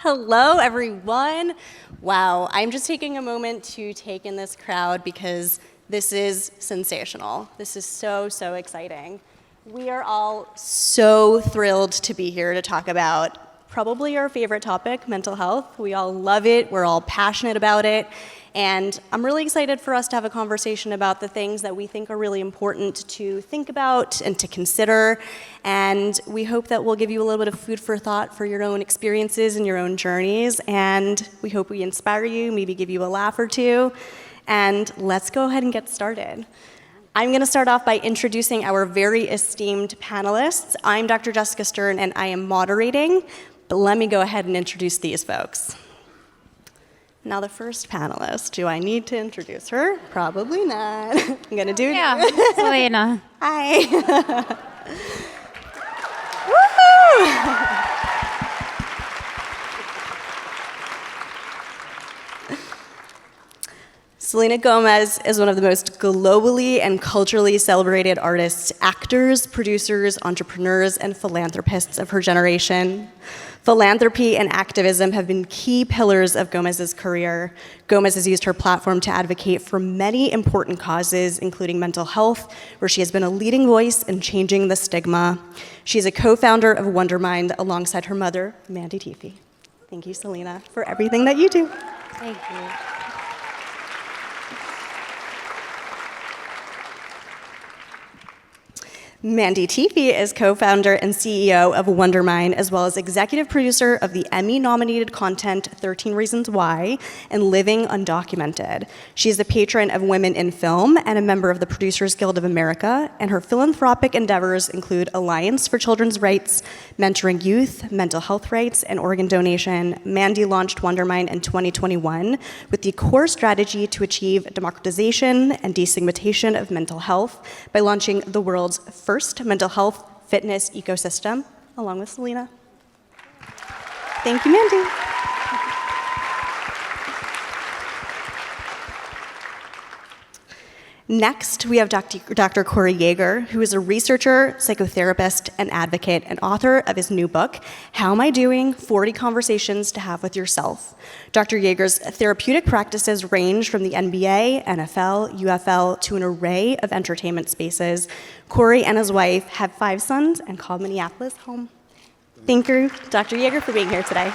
Hello, everyone. Wow, I'm just taking a moment to take in this crowd because this is sensational. This is so, so exciting. We are all so thrilled to be here to talk about probably our favorite topic, mental health. We all love it. We're all passionate about it. And I'm really excited for us to have a conversation about the things that we think are really important to think about and to consider. And we hope that we'll give you a little bit of food for thought for your own experiences and your own journeys. And we hope we inspire you, maybe give you a laugh or two. And let's go ahead and get started. I'm going to start off by introducing our very esteemed panelists. I'm Dr. Jessica Stern, and I am moderating. But let me go ahead and introduce these folks. Now the first panelist, do I need to introduce her? Probably not. I'm going to do it. Yeah, Selena. Hi. Woohoo! Selena Gomez is one of the most globally and culturally celebrated artists, actors, producers, entrepreneurs, and philanthropists of her generation. Philanthropy and activism have been key pillars of Gomez's career. Gomez has used her platform to advocate for many important causes, including mental health, where she has been a leading voice in changing the stigma. She is a co-founder of Wondermind alongside her mother, Mandy Teefey. Thank you, Selena, for everything that you do. Thank you. Mandy Teefey is co-founder and CEO of Wondermind, as well as executive producer of the Emmy-nominated content 13 Reasons Why and Living Undocumented. She is a patron of Women in Film and a member of the Producers Guild of America, and her philanthropic endeavors include Alliance for Children's Rights, mentoring youth, mental health rights, and organ donation. Mandy launched Wondermind in 2021 with the core strategy to achieve democratization and destigmatization of mental health by launching the world's first mental health fitness ecosystem, along with Selena. Thank you, Mandy. Next, we have Dr. Corey Yeager, who is a researcher, psychotherapist, and advocate, and author of his new book, How Am I Doing? 40 Conversations to Have with Yourself. Dr. Yeager's therapeutic practices range from the NBA, NFL, UFL, to an array of entertainment spaces. Corey and his wife have 5 sons and call Minneapolis home. Thank you, Dr. Yeager, for being here today.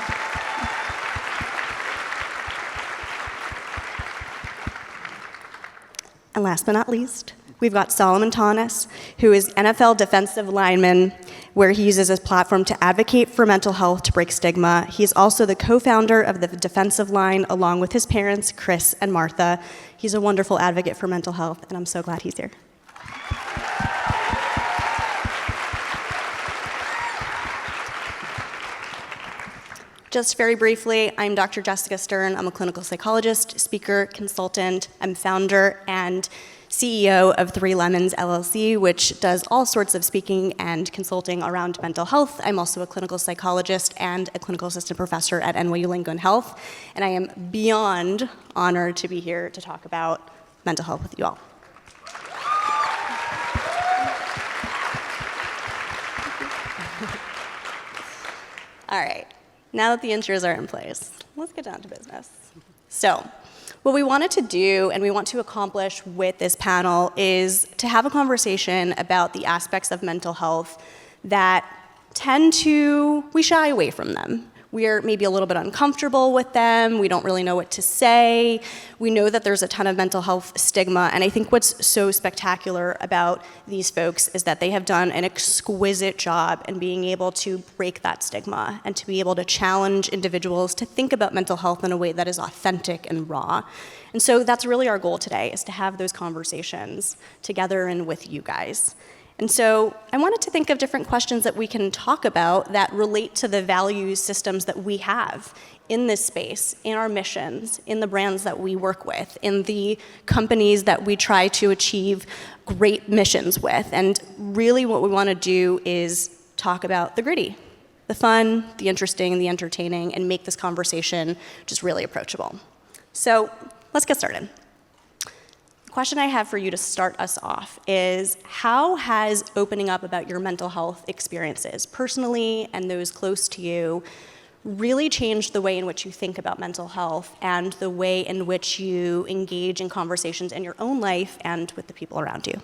And last but not least, we've got Solomon Thomas, who is NFL defensive lineman, where he uses his platform to advocate for mental health to break stigma. He's also the co-founder of the defensive line, along with his parents, Chris and Martha. He's a wonderful advocate for mental health, and I'm so glad he's here. Just very briefly, I'm Dr. Jessica Stern. I'm a clinical psychologist, speaker, consultant. I'm founder and CEO of 3 Lemons LLC, which does all sorts of speaking and consulting around mental health. I'm also a clinical psychologist and a clinical assistant professor at NYU Langone Health, and I am beyond honored to be here to talk about mental health with you all. All right. Now that the intros are in place, let's get down to business. So, what we wanted to do and we want to accomplish with this panel is to have a conversation about the aspects of mental health that we shy away from them. We're maybe a little bit uncomfortable with them. We don't really know what to say. We know that there's a ton of mental health stigma, and I think what's so spectacular about these folks is that they have done an exquisite job in being able to break that stigma and to be able to challenge individuals to think about mental health in a way that is authentic and raw. And so that's really our goal today, is to have those conversations together and with you guys. And so I wanted to think of different questions that we can talk about that relate to the value systems that we have in this space, in our missions, in the brands that we work with, in the companies that we try to achieve great missions with. And really what we want to do is talk about the gritty, the fun, the interesting, the entertaining, and make this conversation just really approachable. So let's get started. Question I have for you to start us off is, how has opening up about your mental health experiences, personally and those close to you, really changed the way in which you think about mental health and the way in which you engage in conversations in your own life and with the people around you?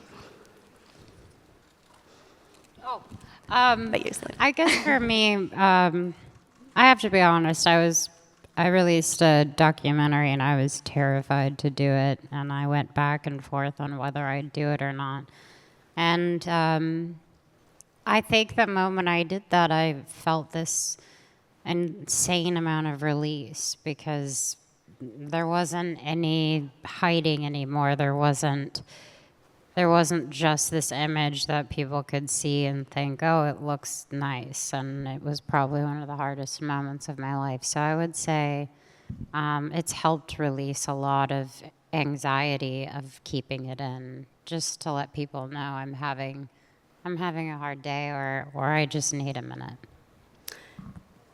But you, Selena. I guess for me, I have to be honest. I released a documentary and I was terrified to do it, and I went back and forth on whether I'd do it or not. And I think the moment I did that, I felt this insane amount of release because there wasn't any hiding anymore. There wasn't just this image that people could see and think, oh, it looks nice. And it was probably one of the hardest moments of my life. So I would say it's helped release a lot of anxiety of keeping it in, just to let people know I'm having a hard day or I just need a minute.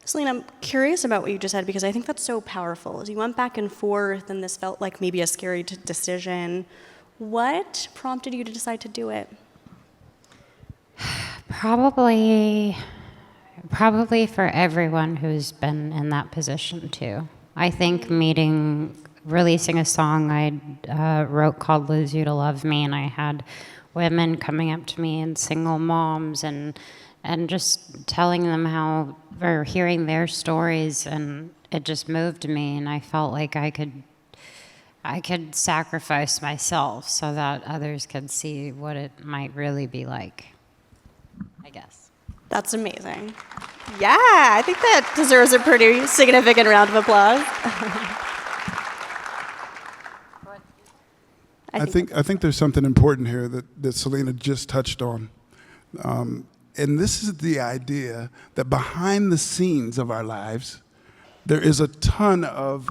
Selena, I'm curious about what you just said because I think that's so powerful. As you went back and forth and this felt like maybe a scary decision, what prompted you to decide to do it? Probably for everyone who's been in that position too. I think releasing a song I wrote called Lose You to Love Me, and I had women coming up to me and single moms and just telling them how, or hearing their stories, and it just moved me, and I felt like I could sacrifice myself so that others could see what it might really be like, I guess. That's amazing. Yeah, I think that deserves a pretty significant round of applause. I think there's something important here that Selena just touched on. And this is the idea that behind the scenes of our lives, there is a ton of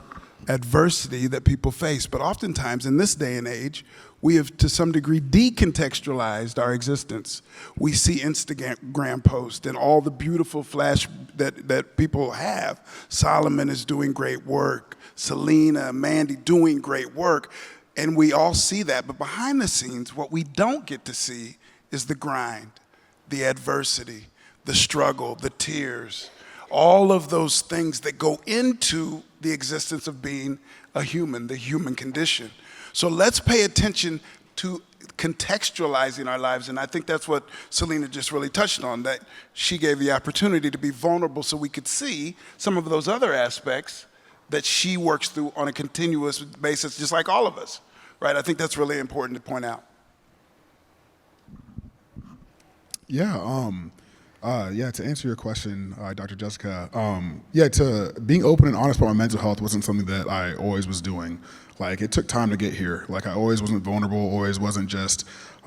adversity that people face. But oftentimes in this day and age, we have to some degree decontextualized our existence. We see Instagram posts and all the beautiful flash that people have. Solomon is doing great work. Selena, Mandy doing great work. And we all see that. But behind the scenes, what we don't get to see is the grind, the adversity, the struggle, the tears, all of those things that go into the existence of being a human, the human condition. So let's pay attention to contextualizing our lives, and I think that's what Selena just really touched on, that she gave the opportunity to be vulnerable so we could see some of those other aspects that she works through on a continuous basis, just like all of us, right? I think that's really important to point out. To answer your question, Dr. Jessica, to being open and honest about my mental health wasn't something that I always was doing. Like, it took time to get here. Like, I always wasn't vulnerable, always wasn't just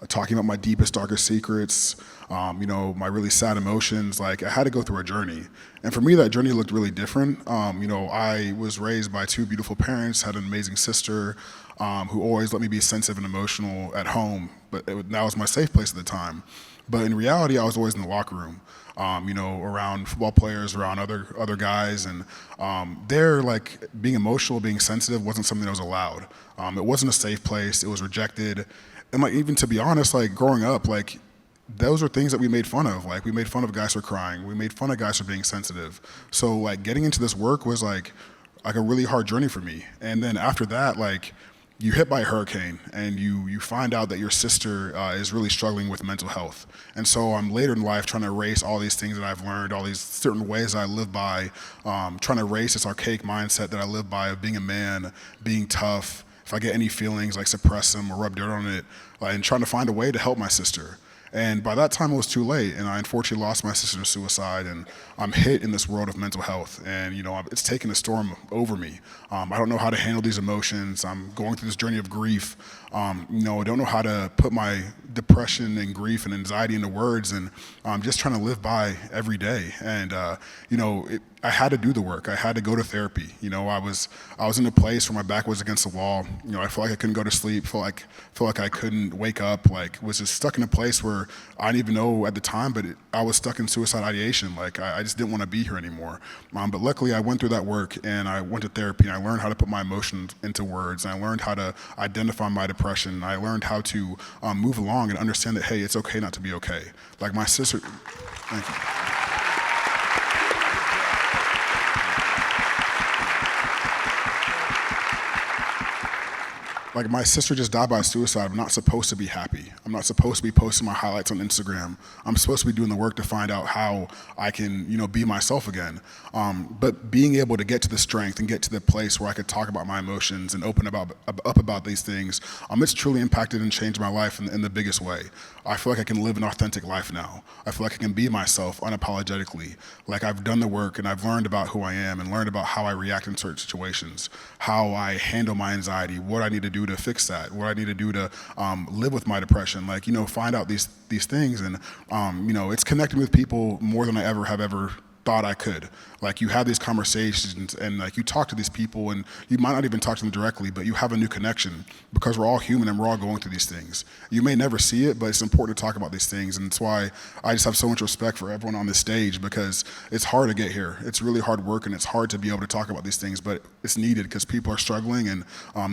talking about my deepest, darkest secrets, my really sad emotions. Like, I had to go through a journey. And for me, that journey looked really different. I was raised by two beautiful parents, had an amazing sister who always let me be sensitive and emotional at home, but that was my safe place at the time. But in reality, I was always in the locker room, around football players, around other guys, and there, like, being emotional, being sensitive wasn't something that was allowed. It wasn't a safe place. It was rejected. And, like, even to be honest, like, growing up, like, those are things that we made fun of. Like, we made fun of guys for crying. We made fun of guys for being sensitive. So, like, getting into this work was, like a really hard journey for me. And then after that, like, you hit by a hurricane and you find out that your sister is really struggling with mental health. And so I'm later in life trying to erase all these things that I've learned, all these certain ways that I live by, trying to erase this archaic mindset that I live by of being a man, being tough. If I get any feelings, like, suppress them or rub dirt on it, and trying to find a way to help my sister. And by that time, it was too late, and I unfortunately lost my sister to suicide, and I'm hit in this world of mental health, and it's taken a storm over me. I don't know how to handle these emotions. I'm going through this journey of grief. I don't know how to put my depression and grief and anxiety into words, and I'm just trying to live by every day. And I had to do the work. I had to go to therapy. I was in a place where my back was against the wall. I felt like I couldn't go to sleep. Felt like I couldn't wake up. Like, was just stuck in a place where I didn't even know at the time, but I was stuck in suicide ideation. Like, I just didn't want to be here anymore. But luckily, I went through that work, and I went to therapy, and I learned how to put my emotions into words, and I learned how to identify my depression. I learned how to move along and understand that, hey, it's okay not to be okay. Like, my sister, thank you. Like, my sister just died by suicide. I'm not supposed to be happy. I'm not supposed to be posting my highlights on Instagram. I'm supposed to be doing the work to find out how I can, be myself again. But being able to get to the strength and get to the place where I could talk about my emotions and open up about these things, it's truly impacted and changed my life in the biggest way. I feel like I can live an authentic life now. I feel like I can be myself unapologetically. Like, I've done the work and I've learned about who I am and learned about how I react in certain situations, how I handle my anxiety, what I need to do to fix that, what I need to do to live with my depression, find out these things. And, it's connecting with people more than I have ever thought I could. Like, you have these conversations and you talk to these people, and you might not even talk to them directly, but you have a new connection because we're all human and we're all going through these things. You may never see it, but it's important to talk about these things. And that's why I just have so much respect for everyone on this stage, because it's hard to get here. It's really hard work, and it's hard to be able to talk about these things, but it's needed because people are struggling, and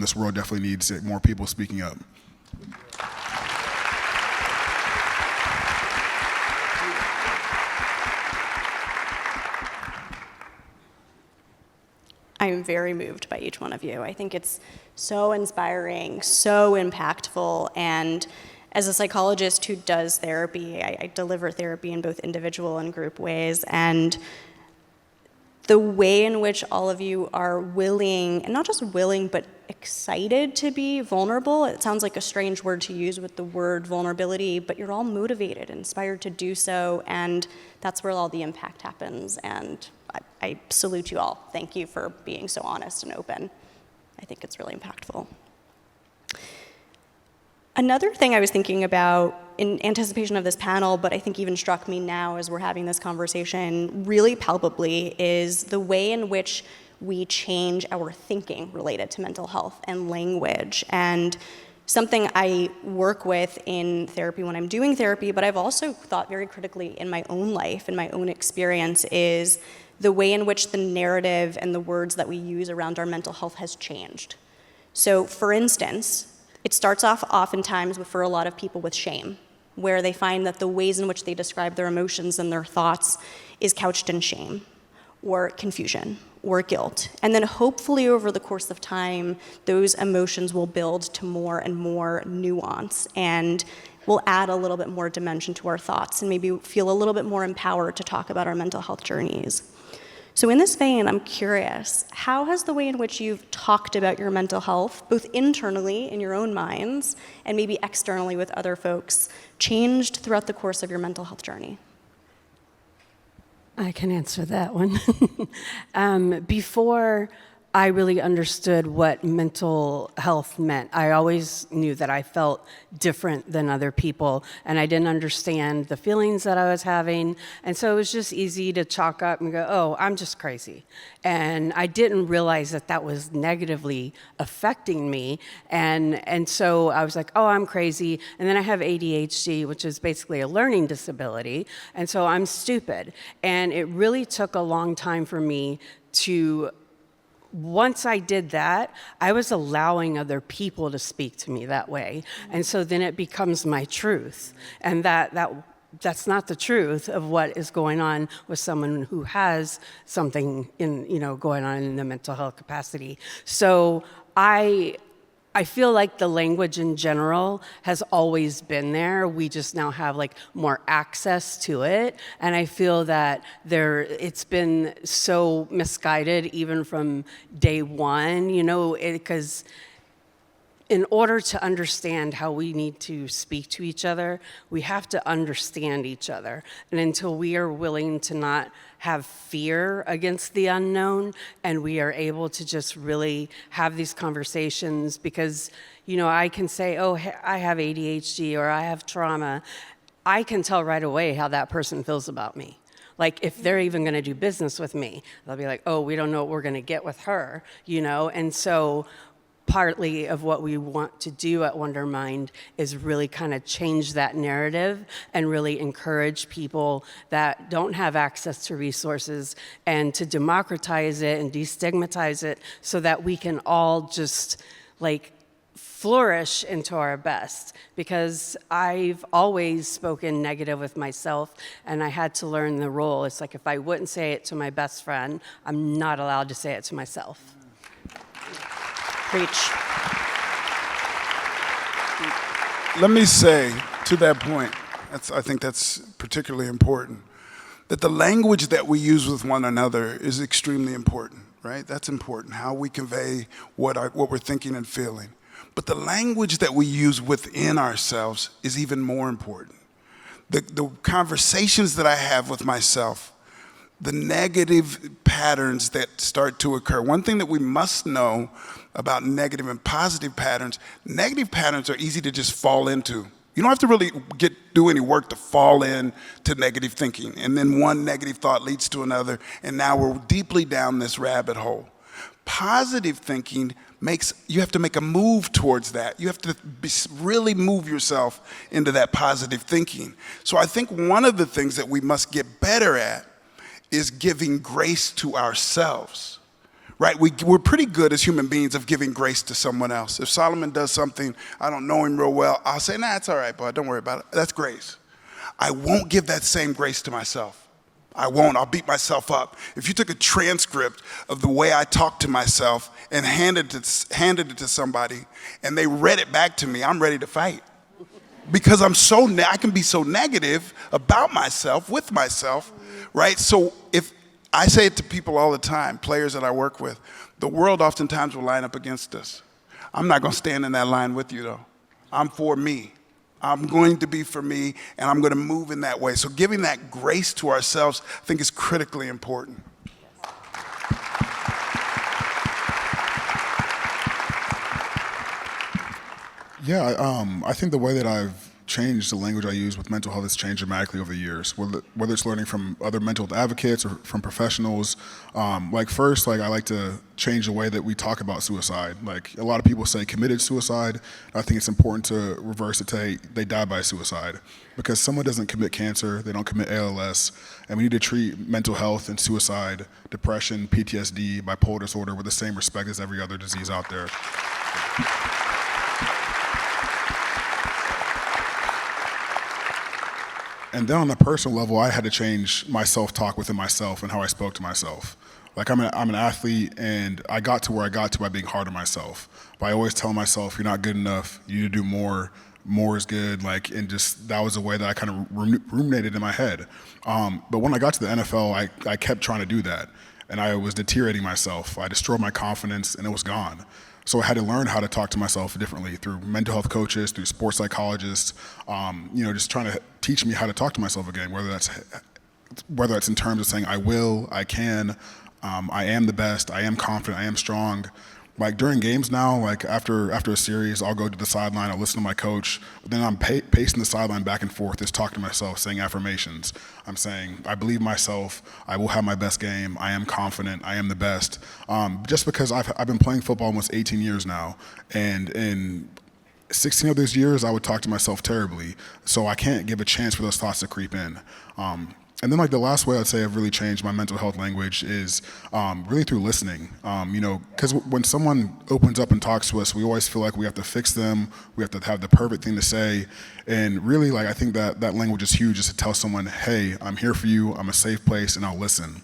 this world definitely needs more people speaking up. I am very moved by each one of you. I think it's so inspiring, so impactful, and as a psychologist who does therapy, I deliver therapy in both individual and group ways, and the way in which all of you are willing, and not just willing, but excited to be vulnerable. It sounds like a strange word to use with the word vulnerability, but you're all motivated, inspired to do so, and that's where all the impact happens. And I salute you all. Thank you for being so honest and open. I think it's really impactful. Another thing I was thinking about in anticipation of this panel, but I think even struck me now as we're having this conversation really palpably, is the way in which we change our thinking related to mental health and language. And something I work with in therapy when I'm doing therapy, but I've also thought very critically in my own life, in my own experience, is the way in which the narrative and the words that we use around our mental health has changed. So, for instance, it starts off oftentimes for a lot of people with shame, where they find that the ways in which they describe their emotions and their thoughts is couched in shame, or confusion, or guilt. And then hopefully over the course of time, those emotions will build to more and more nuance, and will add a little bit more dimension to our thoughts, and maybe feel a little bit more empowered to talk about our mental health journeys. So in this vein, I'm curious, how has the way in which you've talked about your mental health, both internally in your own minds, and maybe externally with other folks, changed throughout the course of your mental health journey? I can answer that one. Before I really understood what mental health meant, I always knew that I felt different than other people, and I didn't understand the feelings that I was having, and so it was just easy to chalk up and go, oh, I'm just crazy. And I didn't realize that that was negatively affecting me, and so I was like, oh, I'm crazy, and then I have ADHD, which is basically a learning disability, and so I'm stupid. And it really took a long time for me to, once I did that, I was allowing other people to speak to me that way. And so then it becomes my truth. And that's not the truth of what is going on with someone who has something going on in the mental health capacity. So I feel like the language in general has always been there. We just now have more access to it. And I feel that it's been so misguided even from day one, because in order to understand how we need to speak to each other, we have to understand each other. And until we are willing to not have fear against the unknown, and we are able to just really have these conversations, because, I can say, oh, I have ADHD or I have trauma. I can tell right away how that person feels about me. Like, if they're even going to do business with me, they'll be like, oh, we don't know what we're going to get with her, And so partly of what we want to do at Wondermind is really kind of change that narrative and really encourage people that don't have access to resources, and to democratize it and destigmatize it so that we can all just flourish into our best. Because I've always spoken negative with myself, and I had to learn the role. It's like, if I wouldn't say it to my best friend, I'm not allowed to say it to myself. Preach. Let me say to that point, I think that's particularly important, that the language that we use with one another is extremely important, right? That's important, how we convey what we're thinking and feeling. But the language that we use within ourselves is even more important. The conversations that I have with myself, the negative patterns that start to occur. One thing that we must know about negative and positive patterns, negative patterns are easy to just fall into. You don't have to really do any work to fall into negative thinking. And then one negative thought leads to another, and now we're deeply down this rabbit hole. Positive thinking you have to make a move towards that. You have to really move yourself into that positive thinking. So I think one of the things that we must get better at is giving grace to ourselves, right? We're pretty good as human beings of giving grace to someone else. If Solomon does something, I don't know him real well, I'll say, nah, it's all right, bud, don't worry about it. That's grace. I won't give that same grace to myself. I won't. I'll beat myself up. If you took a transcript of the way I talk to myself and handed it to somebody and they read it back to me, I'm ready to fight. Because I can be so negative about myself, with myself, right? So if I say it to people all the time, players that I work with, the world oftentimes will line up against us. I'm not going to stand in that line with you, though. I'm for me. I'm going to be for me, and I'm going to move in that way. So giving that grace to ourselves, I think, is critically important. Yeah, I think the way that I've changed the language I use with mental health has changed dramatically over the years, whether it's learning from other mental health advocates or from professionals. First, I like to change the way that we talk about suicide. Like, a lot of people say committed suicide. I think it's important to reverse it to they died by suicide, because someone doesn't commit cancer, they don't commit ALS, and we need to treat mental health and suicide, depression, PTSD, bipolar disorder with the same respect as every other disease out there. And then on a personal level, I had to change my self-talk within myself and how I spoke to myself. Like, I'm an athlete, and I got to where I got to by being hard on myself. By always telling myself, you're not good enough, you need to do more is good, and just that was a way that I kind of ruminated in my head. But when I got to the NFL, I kept trying to do that, and I was deteriorating myself. I destroyed my confidence, and it was gone. So I had to learn how to talk to myself differently through mental health coaches, through sports psychologists, just trying to teach me how to talk to myself again, whether that's in terms of saying I will, I can, I am the best, I am confident, I am strong. Like, during games now, after a series, I'll go to the sideline, I'll listen to my coach, but then I'm pacing the sideline back and forth, just talking to myself, saying affirmations. I'm saying, I believe myself, I will have my best game, I am confident, I am the best. Just because I've been playing football almost 18 years now, and in 16 of those years, I would talk to myself terribly, so I can't give a chance for those thoughts to creep in. And then, the last way I'd say I've really changed my mental health language is really through listening. Because when someone opens up and talks to us, we always feel like we have to fix them, we have to have the perfect thing to say. And really, I think that language is huge, just to tell someone, hey, I'm here for you, I'm a safe place, and I'll listen.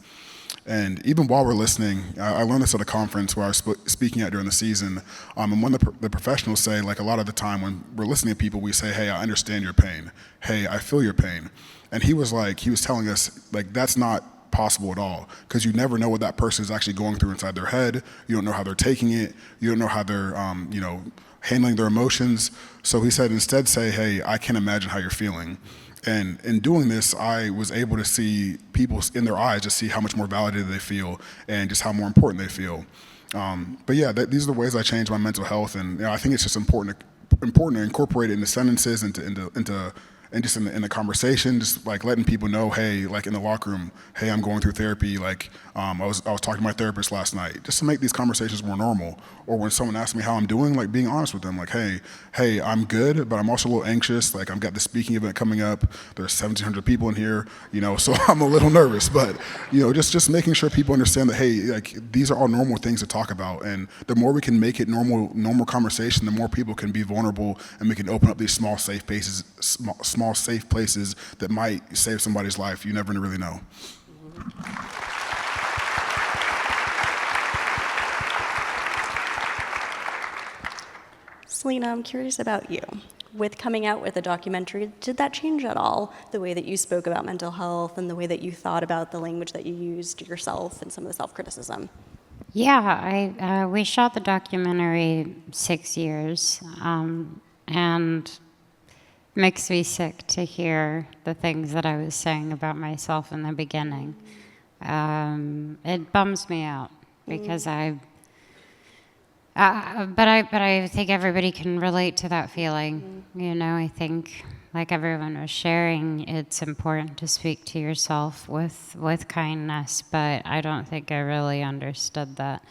And even while we're listening, I learned this at a conference where I was speaking at during the season, and when the professionals say, a lot of the time when we're listening to people, we say, hey, I understand your pain. Hey, I feel your pain. And he was telling us, that's not possible at all, because you never know what that person is actually going through inside their head. You don't know how they're taking it. You don't know how they're, handling their emotions. So he said, instead say, hey, I can't imagine how you're feeling. And in doing this, I was able to see people in their eyes, just see how much more validated they feel and just how more important they feel. But yeah, these are the ways I changed my mental health, and I think it's just important to incorporate it into sentences, and just in the conversation, just letting people know, hey, in the locker room, hey, I'm going through therapy. I was talking to my therapist last night, just to make these conversations more normal. Or when someone asks me how I'm doing, being honest with them, hey, I'm good, but I'm also a little anxious. I've got the speaking event coming up. There's 1,700 people in here, so I'm a little nervous. But just making sure people understand that, hey, these are all normal things to talk about, and the more we can make it normal conversation, the more people can be vulnerable, and we can open up these small safe places that might save somebody's life. You never really know. Selena, I'm curious about you. With coming out with a documentary, did that change at all the way that you spoke about mental health and the way that you thought about the language that you used yourself and some of the self-criticism? Yeah, we shot the documentary 6 years, and it makes me sick to hear the things that I was saying about myself in the beginning. It bums me out because but I think everybody can relate to that feeling. You know, I think, like everyone was sharing, it's important to speak to yourself with kindness, but I don't think I really understood that.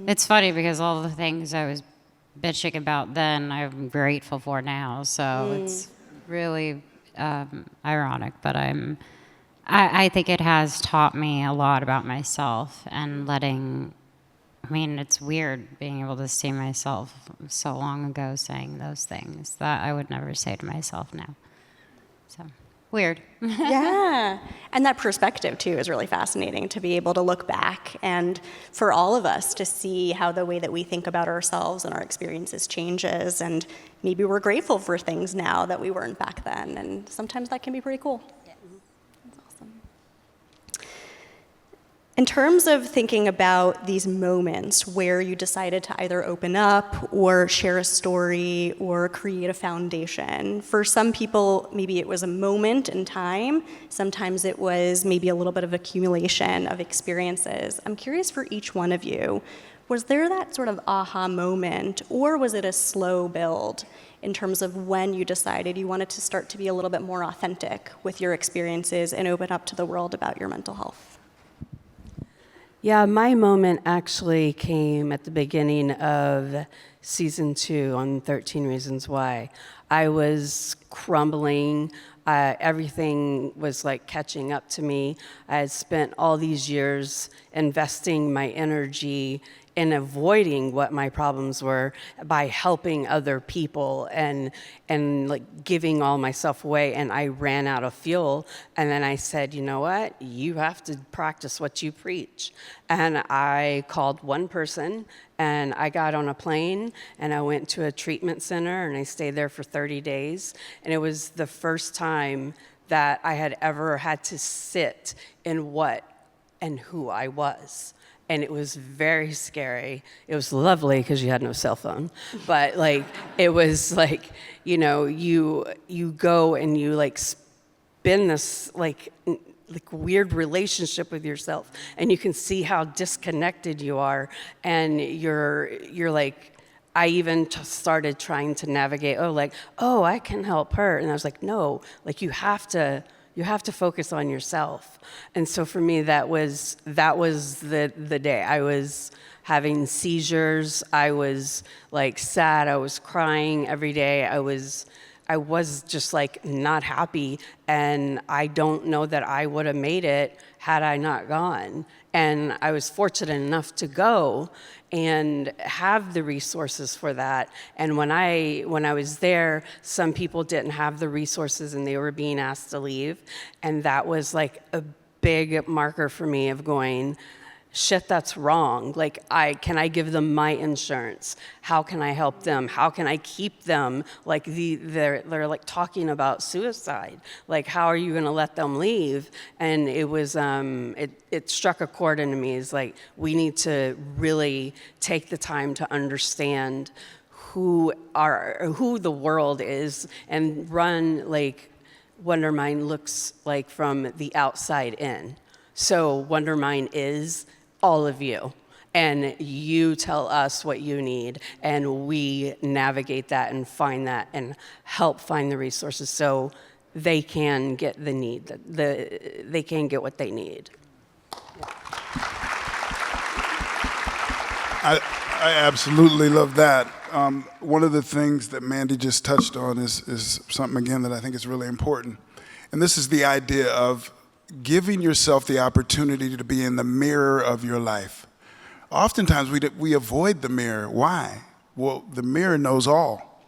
It's funny because all the things I was bitching about then, I'm grateful for now, so it's really ironic, but I think it has taught me a lot about myself and I mean, it's weird being able to see myself so long ago saying those things that I would never say to myself now. So, weird. Yeah. And that perspective, too, is really fascinating, to be able to look back and for all of us to see how the way that we think about ourselves and our experiences changes. And maybe we're grateful for things now that we weren't back then. And sometimes that can be pretty cool. That's awesome. In terms of thinking about these moments where you decided to either open up or share a story or create a foundation, for some people, maybe it was a moment in time. Sometimes it was maybe a little bit of accumulation of experiences. I'm curious for each one of you, was there that sort of aha moment, or was it a slow build in terms of when you decided you wanted to start to be a little bit more authentic with your experiences and open up to the world about your mental health? Yeah, my moment actually came at the beginning of season 2 on 13 Reasons Why. I was crumbling. Everything was like catching up to me. I had spent all these years investing my energy in avoiding what my problems were by helping other people and like giving all myself away, and I ran out of fuel. And then I said, you know what, you have to practice what you preach. And I called one person, and I got on a plane, and I went to a treatment center, and I stayed there for 30 days. And it was the first time that I had ever had to sit in what and who I was. And it was very scary. It was lovely because you had no cell phone. But like, it was like, you know, you go and you like spin this like weird relationship with yourself, and you can see how disconnected you are. And you're like, I even started trying to navigate, I can help her. And I was like, no, like you have to focus on yourself. And so for me, that was the day. I was having seizures. I was like sad. I was crying every day. I was just like not happy. And I don't know that I would have made it had I not gone. And I was fortunate enough to go and have the resources for that. And when I was there, some people didn't have the resources and they were being asked to leave. And that was like a big marker for me of going, shit, that's wrong. Like, can I give them my insurance? How can I help them? How can I keep them? Like they're like talking about suicide. Like, how are you going to let them leave? And it was it struck a chord into me. It's like, we need to really take the time to understand who the world is and run like Wondermind looks like from the outside in. So Wondermind is all of you, and you tell us what you need, and we navigate that and find that and help find the resources so they can get the need, they can get what they need. I absolutely love that. One of the things that Mandy just touched on is something, again, that I think is really important. And this is the idea of giving yourself the opportunity to be in the mirror of your life. Oftentimes we avoid the mirror. Why? Well, the mirror knows all.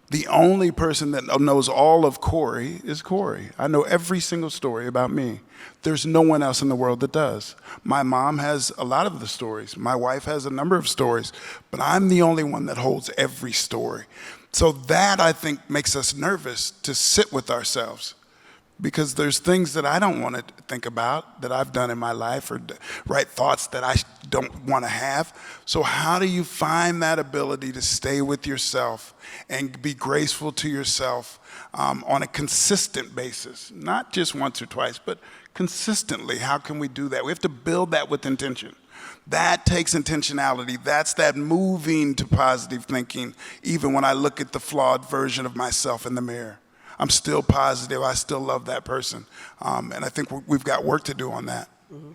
The only person that knows all of Corey is Corey. I know every single story about me. There's no one else in the world that does. My mom has a lot of the stories. My wife has a number of stories, but I'm the only one that holds every story. So that, I think, makes us nervous to sit with ourselves, because there's things that I don't want to think about that I've done in my life, or right thoughts that I don't want to have. So how do you find that ability to stay with yourself and be graceful to yourself on a consistent basis? Not just once or twice, but consistently. How can we do that? We have to build that with intention. That takes intentionality. That's that moving to positive thinking, even when I look at the flawed version of myself in the mirror. I'm still positive. I still love that person. And I think we've got work to do on that. Mm-hmm.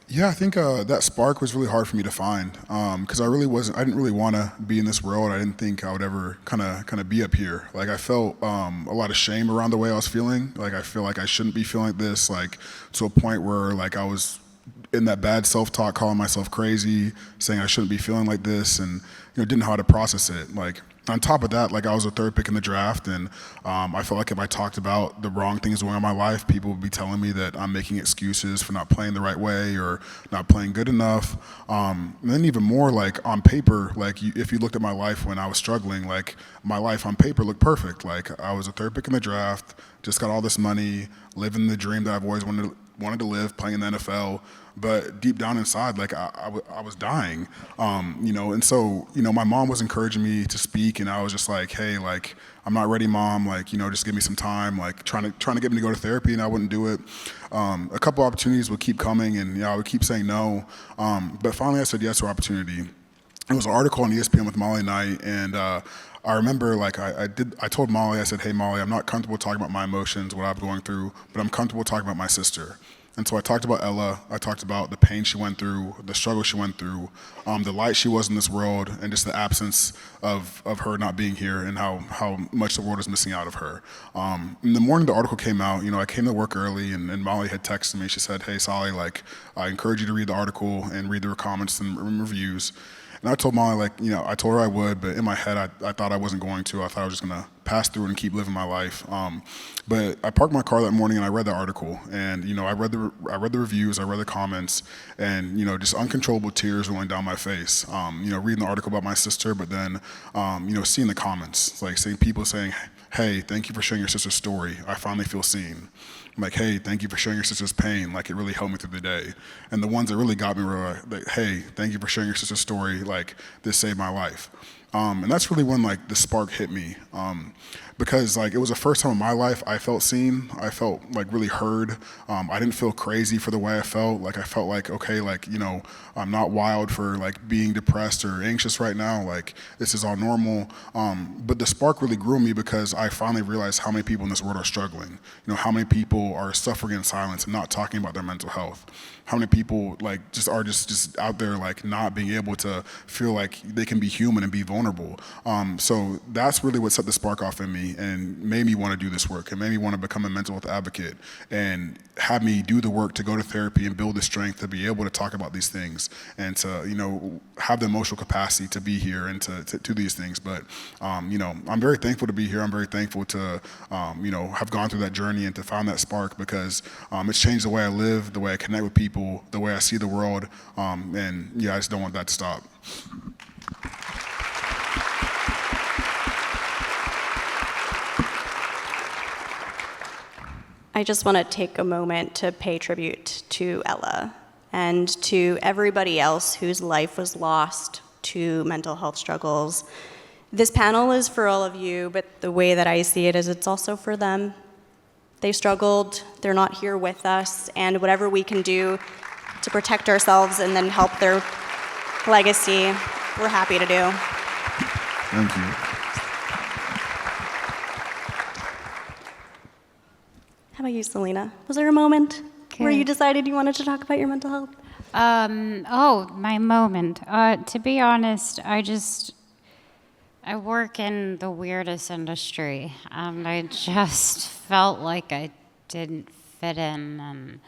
Yeah, I think that spark was really hard for me to find, because I didn't really want to be in this world. I didn't think I would ever kind of be up here. Like, I felt a lot of shame around the way I was feeling. Like, I feel like I shouldn't be feeling like this, like, to a point where, like, I was in that bad self-talk, calling myself crazy, saying I shouldn't be feeling like this, and didn't know how to process it. Like, on top of that, like, I was a third pick in the draft, and I felt like if I talked about the wrong things going on in my life, people would be telling me that I'm making excuses for not playing the right way or not playing good enough. And then even more, like, on paper, like, if you looked at my life when I was struggling, like, my life on paper looked perfect. Like, I was a third pick in the draft, just got all this money, living the dream that I've always wanted to live, playing in the NFL. But deep down inside, like, I was dying, and so, my mom was encouraging me to speak, and I was just like, hey, like, I'm not ready, Mom, like, just give me some time, like, trying to get me to go to therapy, and I wouldn't do it. A couple opportunities would keep coming, and I would keep saying no, but finally I said yes to an opportunity. It was an article on ESPN with Molly Knight, and I remember, like, I told Molly, I said, hey, Molly, I'm not comfortable talking about my emotions, what I'm going through, but I'm comfortable talking about my sister. And so I talked about Ella, I talked about the pain she went through, the struggle she went through, the light she was in this world, and just the absence of her not being here, and how much the world is missing out of her. In the morning the article came out, I came to work early, and Molly had texted me. She said, hey, Sally, like, I encourage you to read the article and read the comments and reviews. And I told Molly, like, I told her I would, but in my head, I thought I wasn't going to. I thought I was just going to pass through and keep living my life. But I parked my car that morning and I read the article, and I read the reviews, I read the comments, and just uncontrollable tears rolling down my face. Reading the article about my sister, but then seeing the comments, like, seeing people saying, hey, thank you for sharing your sister's story. I finally feel seen. I'm like, hey, thank you for sharing your sister's pain. Like, it really helped me through the day. And the ones that really got me were like, hey, thank you for sharing your sister's story. Like, this saved my life. And that's really when, like, the spark hit me. Because, like, it was the first time in my life I felt seen. I felt, like, really heard. I didn't feel crazy for the way I felt. Like, I felt like, okay, like, I'm not wild for, like, being depressed or anxious right now. Like, this is all normal. But the spark really grew me because I finally realized how many people in this world are struggling. How many people are suffering in silence and not talking about their mental health. How many people, like, just are just out there, like, not being able to feel like they can be human and be vulnerable. So that's really what set the spark off in me and made me want to do this work, and made me want to become a mental health advocate, and have me do the work to go to therapy and build the strength to be able to talk about these things, and to have the emotional capacity to be here and to do these things. But I'm very thankful to be here. I'm very thankful to have gone through that journey and to find that spark, because it's changed the way I live, the way I connect with people, the way I see the world, and I just don't want that to stop. I just want to take a moment to pay tribute to Ella and to everybody else whose life was lost to mental health struggles. This panel is for all of you, but the way that I see it is it's also for them. They struggled, they're not here with us, and whatever we can do to protect ourselves and then help their legacy, we're happy to do. Thank you. How about you, Selena? Was there a moment where you decided you wanted to talk about your mental health? My moment. To be honest, I work in the weirdest industry. I just felt like I didn't fit in, and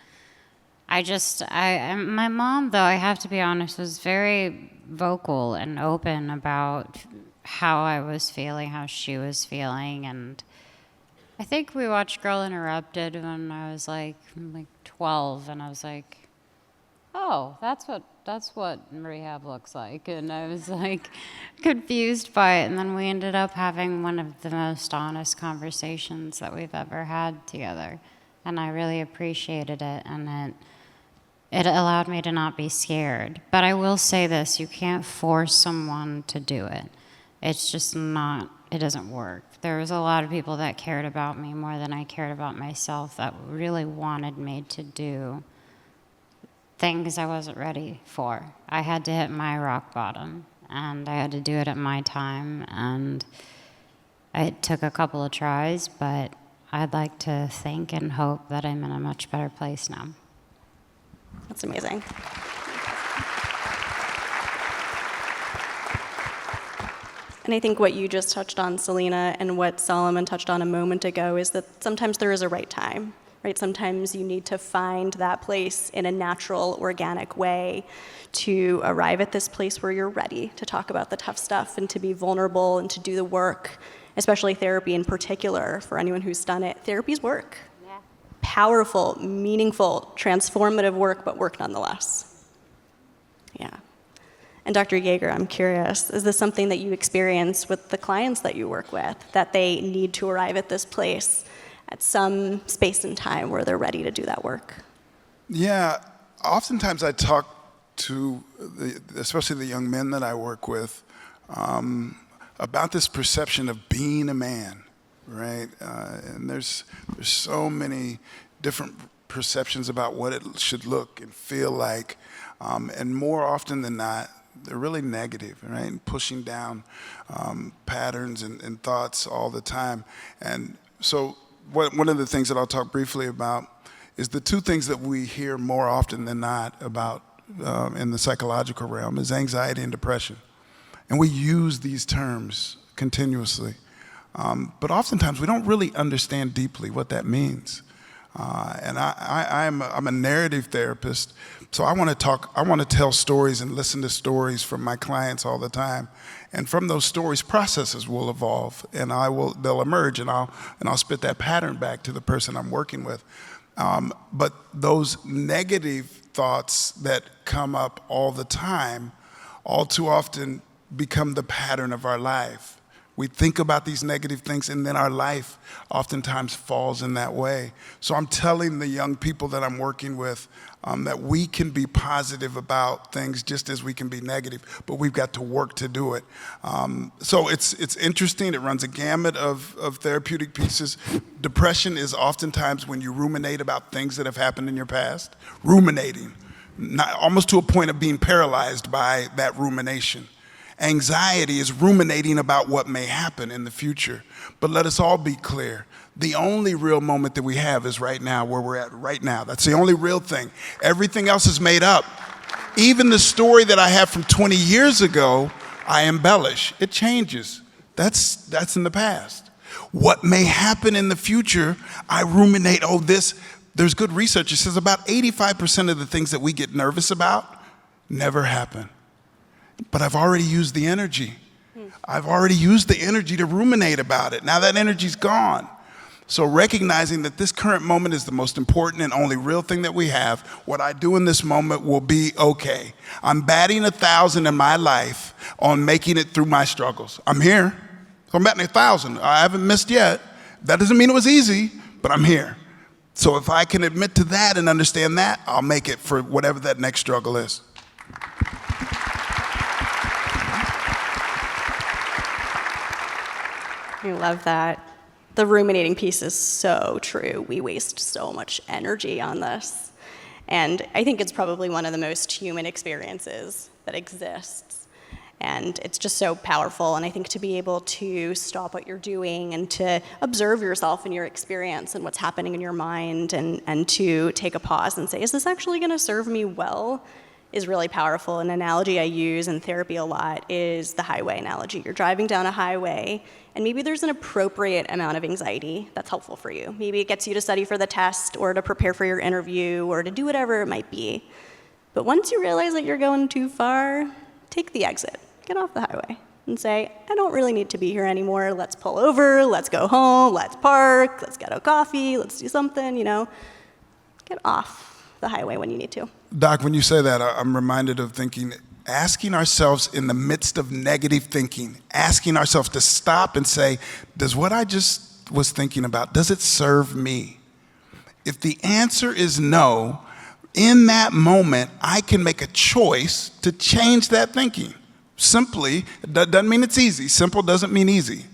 my mom, though, I have to be honest, was very vocal and open about how I was feeling, how she was feeling, and I think we watched Girl Interrupted when I was like 12, and I was like, oh, that's what rehab looks like. And I was like confused by it. And then we ended up having one of the most honest conversations that we've ever had together. And I really appreciated it. And it allowed me to not be scared. But I will say this, you can't force someone to do it. It's just not, it doesn't work. There was a lot of people that cared about me more than I cared about myself that really wanted me to do things I wasn't ready for. I had to hit my rock bottom, and I had to do it at my time, and it took a couple of tries, but I'd like to think and hope that I'm in a much better place now. That's amazing. And I think what you just touched on, Selena, and what Solomon touched on a moment ago is that sometimes there is a right time, right? Sometimes you need to find that place in a natural, organic way to arrive at this place where you're ready to talk about the tough stuff and to be vulnerable and to do the work, especially therapy in particular. For anyone who's done it, therapy's work. Yeah. Powerful, meaningful, transformative work, but work nonetheless. Yeah. And Dr. Yeager, I'm curious, is this something that you experience with the clients that you work with, that they need to arrive at this place at some space and time where they're ready to do that work? Yeah, oftentimes I talk to, especially the young men that I work with, about this perception of being a man, right? And there's so many different perceptions about what it should look and feel like, and more often than not, they're really negative, right? And pushing down patterns and thoughts all the time. And so one of the things that I'll talk briefly about is the two things that we hear more often than not about in the psychological realm is anxiety and depression. And we use these terms continuously. But oftentimes we don't really understand deeply what that means. And I'm a narrative therapist, so I want to tell stories and listen to stories from my clients all the time. And from those stories, processes will evolve, and they'll emerge, and I'll spit that pattern back to the person I'm working with. But those negative thoughts that come up all the time, all too often become the pattern of our life. We think about these negative things, and then our life oftentimes falls in that way. So I'm telling the young people that I'm working with that we can be positive about things just as we can be negative, but we've got to work to do it. So it's interesting. It runs a gamut of therapeutic pieces. Depression is oftentimes when you ruminate about things that have happened in your past. Ruminating, almost to a point of being paralyzed by that rumination. Anxiety is ruminating about what may happen in the future. But let us all be clear. The only real moment that we have is right now, where we're at right now. That's the only real thing. Everything else is made up. Even the story that I have from 20 years ago, I embellish. It changes. That's in the past. What may happen in the future, I ruminate, there's good research. It says about 85% of the things that we get nervous about never happen. But I've already used the energy. I've already used the energy to ruminate about it. Now that energy's gone. So recognizing that this current moment is the most important and only real thing that we have, what I do in this moment will be okay. I'm batting 1,000 in my life on making it through my struggles. I'm here. So I'm batting 1,000. I haven't missed yet. That doesn't mean it was easy, but I'm here. So if I can admit to that and understand that, I'll make it for whatever that next struggle is. I love that. The ruminating piece is so true. We waste so much energy on this. And I think it's probably one of the most human experiences that exists. And it's just so powerful. And I think to be able to stop what you're doing and to observe yourself and your experience and what's happening in your mind and to take a pause and say, is this actually going to serve me well? Is really powerful. An analogy I use in therapy a lot is the highway analogy. You're driving down a highway, and maybe there's an appropriate amount of anxiety that's helpful for you. Maybe it gets you to study for the test or to prepare for your interview or to do whatever it might be. But once you realize that you're going too far, take the exit. Get off the highway and say, I don't really need to be here anymore. Let's pull over. Let's go home. Let's park. Let's get a coffee. Let's do something, Get off. the highway when you need to. Doc, when you say that, I'm reminded of thinking, asking ourselves in the midst of negative thinking, asking ourselves to stop and say, does what I just was thinking about, does it serve me? If the answer is no, in that moment, I can make a choice to change that thinking. Simply, that doesn't mean it's easy. Simple doesn't mean easy.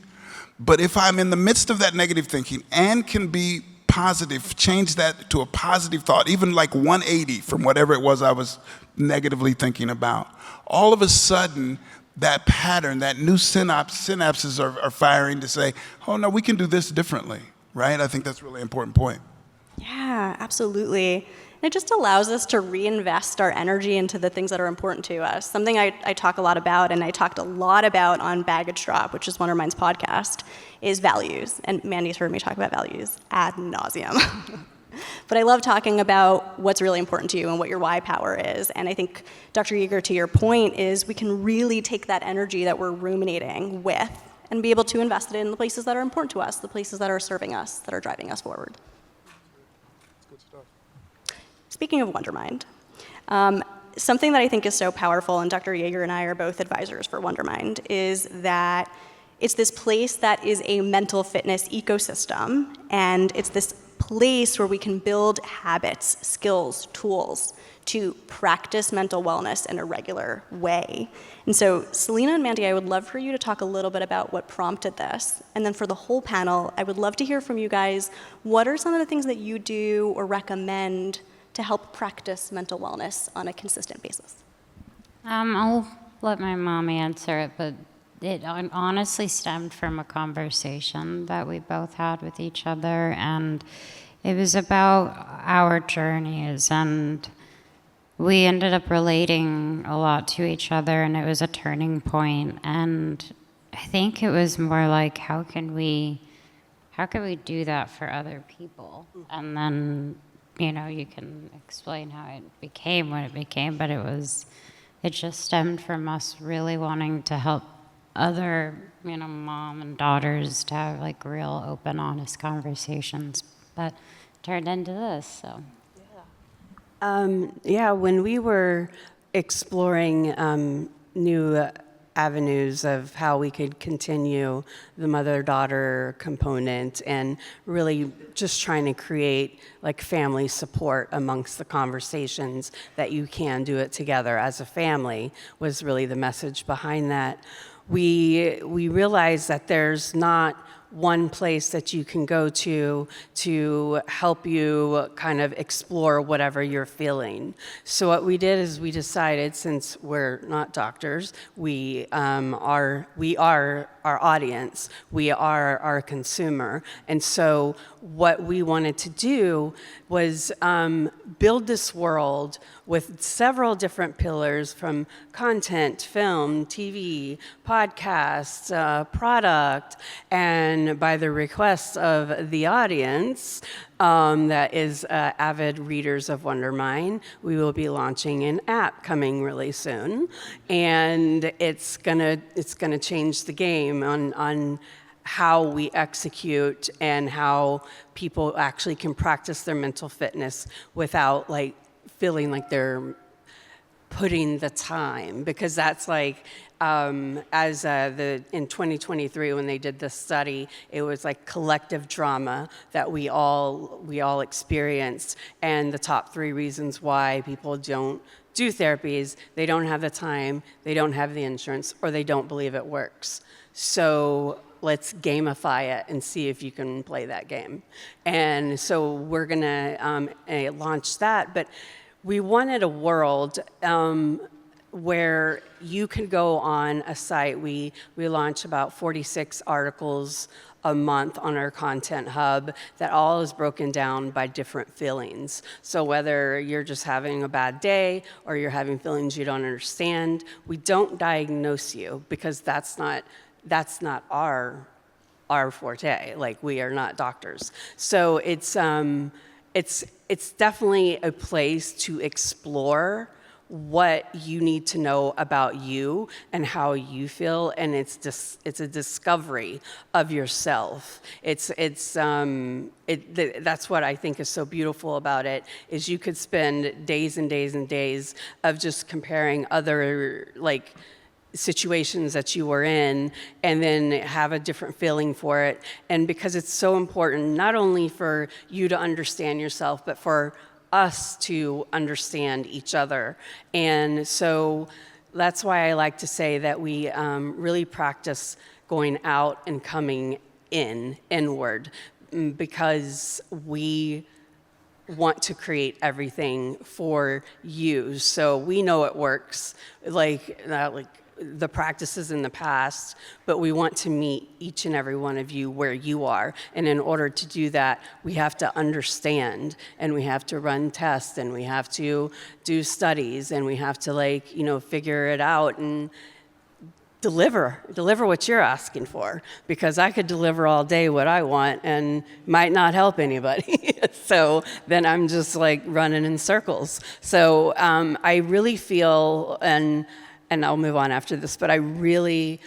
But if I'm in the midst of that negative thinking and can be positive, change that to a positive thought, even like 180 from whatever it was I was negatively thinking about, all of a sudden, that pattern, that new synapses are firing to say, oh no, we can do this differently, right? I think that's a really important point. Yeah, absolutely. And it just allows us to reinvest our energy into the things that are important to us. Something I talk a lot about, and I talked a lot about on Baggage Drop, which is Wondermind's podcast, is values. And Mandy's heard me talk about values ad nauseum. But I love talking about what's really important to you and what your why power is. And I think, Dr. Yeager, to your point, is we can really take that energy that we're ruminating with and be able to invest it in the places that are important to us, the places that are serving us, that are driving us forward. Speaking of Wondermind, something that I think is so powerful, and Dr. Yeager and I are both advisors for Wondermind, is that it's this place that is a mental fitness ecosystem, and it's this place where we can build habits, skills, tools to practice mental wellness in a regular way. And so, Selena and Mandy, I would love for you to talk a little bit about what prompted this. And then for the whole panel, I would love to hear from you guys, what are some of the things that you do or recommend to help practice mental wellness on a consistent basis? I'll let my mom answer it, but it honestly stemmed from a conversation that we both had with each other, and it was about our journeys, and we ended up relating a lot to each other, and it was a turning point. And I think it was more like, how can we do that for other people? And then, you can explain how it became what it became, but it just stemmed from us really wanting to help other, mom and daughters to have like real open, honest conversations, but turned into this, so. When we were exploring new avenues of how we could continue the mother-daughter component and really just trying to create like family support amongst the conversations that you can do it together as a family was really the message behind that. We realized that there's not one place that you can go to help you kind of explore whatever you're feeling. So what we did is we decided, since we're not doctors, we are our audience, we are our consumer. And so what we wanted to do was build this world with several different pillars, from content, film, TV, podcasts, product, and by the request of the audience, that is avid readers of Wondermind, we will be launching an app coming really soon, and it's gonna change the game on how we execute and how people actually can practice their mental fitness without like feeling like they're putting the time, because that's like in 2023 when they did this study, it was like collective drama that we all experienced, and the top 3 reasons why people don't do therapies: they don't have the time, they don't have the insurance, or they don't believe it works. So let's gamify it and see if you can play that game. And so we're gonna launch that, but we wanted a world where you can go on a site. We launch about 46 articles a month on our content hub that all is broken down by different feelings. So whether you're just having a bad day or you're having feelings you don't understand, we don't diagnose you, because that's not our forte. Like, we are not doctors. So it's definitely a place to explore what you need to know about you and how you feel, and it's a discovery of yourself. That's what I think is so beautiful about it, is you could spend days and days and days of just comparing other situations that you were in and then have a different feeling for it. And because it's so important, not only for you to understand yourself, but for us to understand each other. And so that's why I like to say that we really practice going out and coming inward, because we want to create everything for you. So we know it works, the practices in the past, but we want to meet each and every one of you where you are. And in order to do that, we have to understand, and we have to run tests, and we have to do studies, and we have to figure it out and deliver what you're asking for, because I could deliver all day what I want and might not help anybody. So then I'm just running in circles. So I really feel, and I'll move on after this, but I really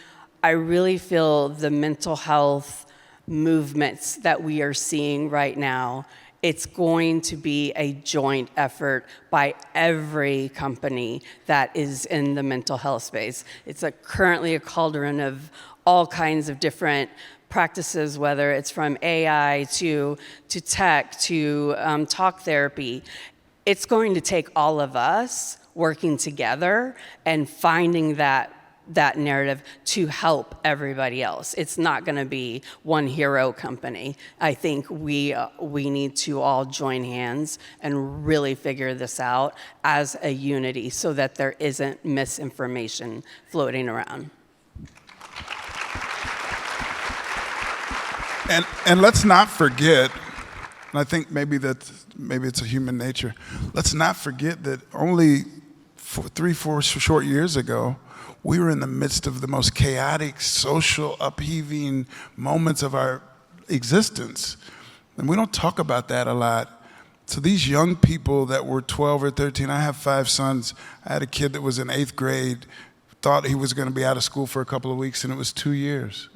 feel the mental health movements that we are seeing right now, it's going to be a joint effort by every company that is in the mental health space. It's currently a cauldron of all kinds of different practices, whether it's from AI to tech to talk therapy. It's going to take all of us working together and finding that narrative to help everybody else. It's not going to be one hero company. I think we need to all join hands and really figure this out as a unity so that there isn't misinformation floating around. And let's not forget, and I think maybe it's a human nature, let's not forget that only 3-4 short years ago, we were in the midst of the most chaotic, social, upheaving moments of our existence. And we don't talk about that a lot. So these young people that were 12 or 13, I have 5 sons. I had a kid that was in 8th grade, thought he was going to be out of school for a couple of weeks, and it was 2 years.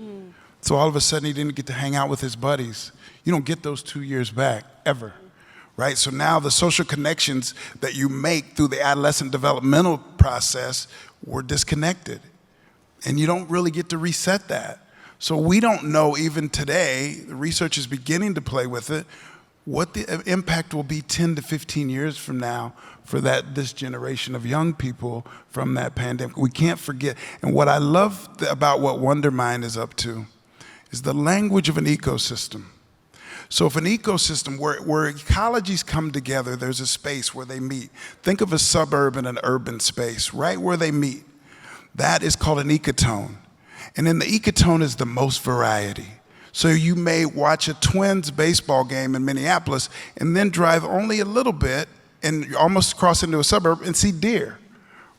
So all of a sudden, he didn't get to hang out with his buddies. You don't get those 2 years back, ever. Right? So now the social connections that you make through the adolescent developmental process were disconnected. And you don't really get to reset that. So we don't know even today, the research is beginning to play with it, what the impact will be 10 to 15 years from now for this generation of young people from that pandemic. We can't forget. And what I love about what Wondermind is up to is the language of an ecosystem. So if an ecosystem where ecologies come together, there's a space where they meet. Think of a suburb and an urban space, right where they meet. That is called an ecotone. And in the ecotone is the most variety. So you may watch a Twins baseball game in Minneapolis and then drive only a little bit and almost cross into a suburb and see deer.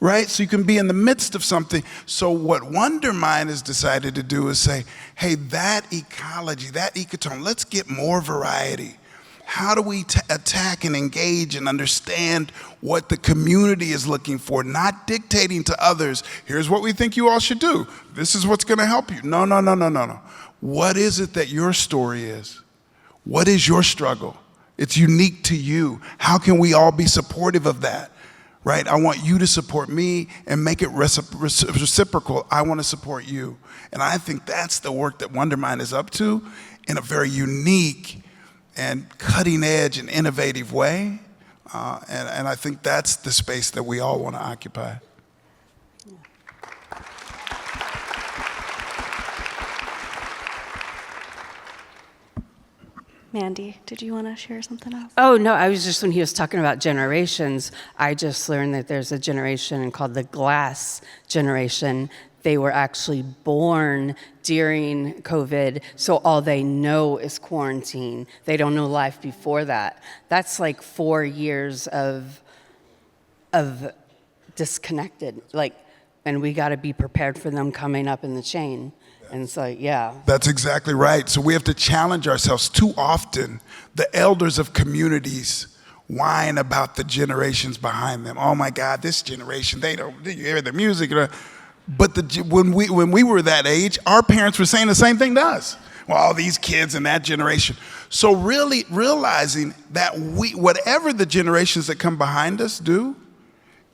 Right? So you can be in the midst of something. So what Wondermind has decided to do is say, hey, that ecology, that ecotone, let's get more variety. How do we attack and engage and understand what the community is looking for, not dictating to others, here's what we think you all should do. This is what's going to help you. No. What is it that your story is? What is your struggle? It's unique to you. How can we all be supportive of that? Right? I want you to support me and make it reciprocal. I want to support you. And I think that's the work that Wondermind is up to in a very unique and cutting edge and innovative way. And I think that's the space that we all want to occupy. Mandy, did you want to share something else? Oh, no, I was just, when he was talking about generations, I just learned that there's a generation called the glass generation. They were actually born during COVID, so all they know is quarantine. They don't know life before that. That's like 4 years of disconnected, and we got to be prepared for them coming up in the chain. And so, yeah. That's exactly right. So we have to challenge ourselves. Too often, the elders of communities whine about the generations behind them. Oh my God, this generation, they don't, you hear the music. But when we were that age, our parents were saying the same thing to us. Well, all these kids in that generation. So really realizing that whatever the generations that come behind us do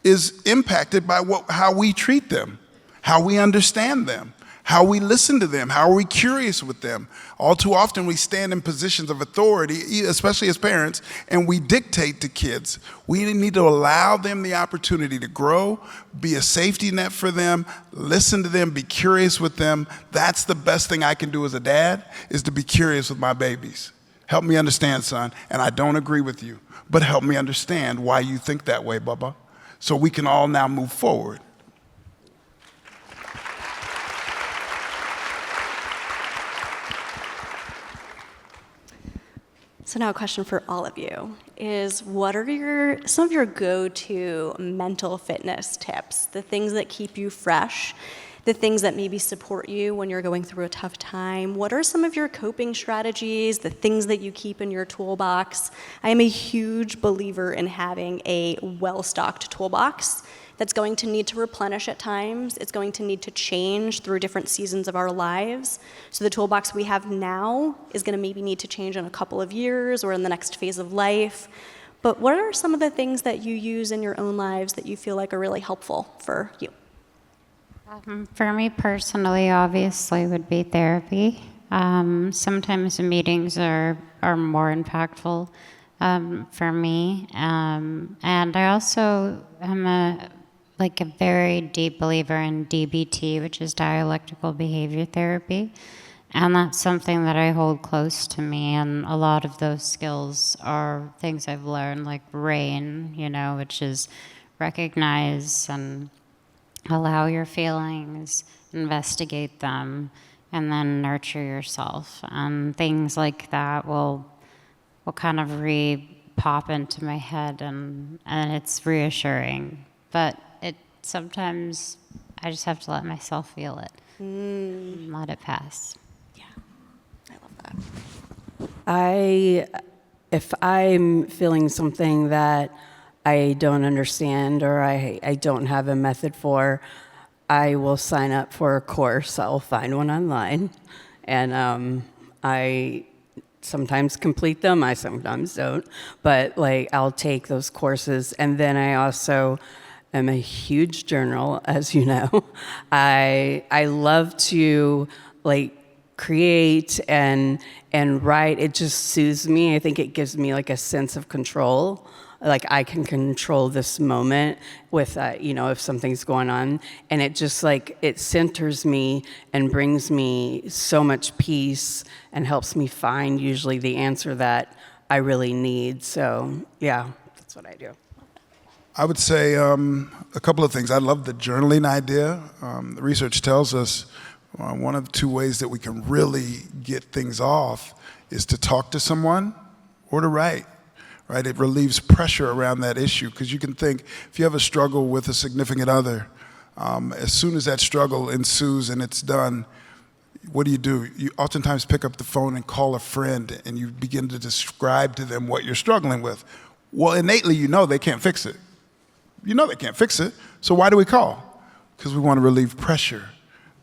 is impacted by how we treat them, how we understand them, how we listen to them, how are we curious with them. All too often we stand in positions of authority, especially as parents, and we dictate to kids. We need to allow them the opportunity to grow, be a safety net for them, listen to them, be curious with them. That's the best thing I can do as a dad, is to be curious with my babies. Help me understand, son, and I don't agree with you, but help me understand why you think that way, Bubba, so we can all now move forward. So now a question for all of you is, what are some of your go-to mental fitness tips, the things that keep you fresh, the things that maybe support you when you're going through a tough time? What are some of your coping strategies, the things that you keep in your toolbox? I am a huge believer in having a well-stocked toolbox that's going to need to replenish at times. It's going to need to change through different seasons of our lives. So the toolbox we have now is going to maybe need to change in a couple of years or in the next phase of life. But what are some of the things that you use in your own lives that you feel like are really helpful for you? For me personally, obviously, would be therapy. Sometimes the meetings are more impactful for me. And I also am a very deep believer in DBT, which is dialectical behavior therapy. And that's something that I hold close to me. And a lot of those skills are things I've learned, like RAIN, which is recognize and allow your feelings, investigate them, and then nurture yourself. And things like that will kind of pop into my head, and it's reassuring. But sometimes I just have to let myself feel it and let it pass. Yeah, I love that. If I'm feeling something that I don't understand or I don't have a method for, I will sign up for a course. I'll find one online, and I sometimes complete them. I sometimes don't, but I'll take those courses. And then I also am a huge journal, as you know. I love to create and write. It just soothes me. I think it gives me a sense of control. I can control this moment with, if something's going on. And it just it centers me and brings me so much peace and helps me find usually the answer that I really need. So yeah, that's what I do. I would say a couple of things. I love the journaling idea. The research tells us one of the two ways that we can really get things off is to talk to someone or to write. Right? It relieves pressure around that issue, because you can think, if you have a struggle with a significant other, as soon as that struggle ensues and it's done, what do? You oftentimes pick up the phone and call a friend, and you begin to describe to them what you're struggling with. Well, innately, they can't fix it. They can't fix it, so why do we call? Because we want to relieve pressure.